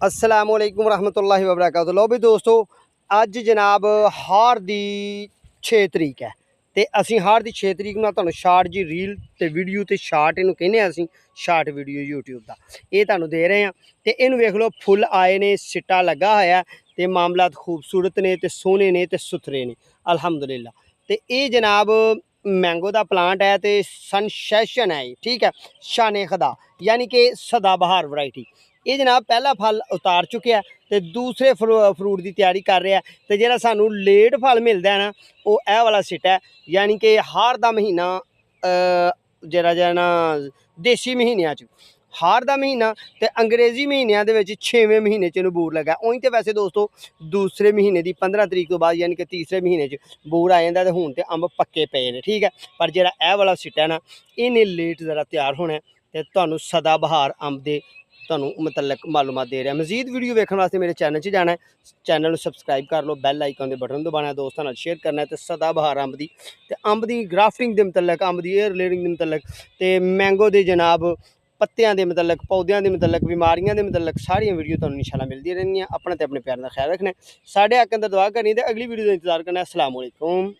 अस्सलामुअलैकुम रहमतुल्लाहि व बरकातुहू। लो भी दोस्तों, अज जनाब हार दी 6 तरीक है तो असी हार दी 6 तरीक में तुहानू शार्ट जी रील तो वीडियो तो शार्ट इनू कहने असी शार्ट वीडियो यूट्यूब का ये तुहानू दे रहे हैं। तो इनू वेख लो, फुल आए ने, सिट्टा लगा होया तो मामलात खूबसूरत ने तो सोहने ने तो सुथरे ने अल्हम्दुलिल्लाह। तो ये जनाब मैंगो का प्लांट है तो सनसैशन है, ठीक है, शाने खुदा यानी कि सदाबहार वैरायटी। ये जनाब पहला फल उतार चुके हैं तो दूसरे फ्रूट की तैयारी कर रहे हैं। तो जो सानू लेट फल मिलता है ना, वो यह वाला सिटा है, यानी कि हार का महीना जरा ना देसी महीनों हार का महीना तो अंग्रेजी महीनों के 6वें महीने च बूर लगा। उं तो वैसे दोस्तों दूसरे महीने की 15 तरीक तो बाद यानी कि तीसरे महीने बूर आ जाता तो हूँ तो अंब पक्के पे ने, ठीक है। पर जो यह वाला सिटा है ना, इन्हें लेट ज़रा तैयार होना है तो तुहानू सदाबहार अंब के तुहानू मतलब मालूमात दे रहा। मजीद वीडियो वेखने वास्ते मेरे चैनल च जाना है, चैनल सबसक्राइब कर लो, बैल आइकन के बटन दबाना है, दोस्तों नाल शेयर करना है। तो सदाबहार अंब की तो अंब की ग्राफ्टिंग के मतलब अंब की एयर लेयरिंग के मतलब तो मैंगो के जनाब पत्तियां के मतलब पौधों के मतलब बीमारियों के मतलब सारिया वीडियो तुहानू इंशाअल्लाह मिलती रहनियां। अपने तो अपने प्यार का ख्याल रखना है, साढ़े आके अंदर दुआ करनी है। अगली वीडियो का इंतजार करना है। अस्सलाम वालेकुम।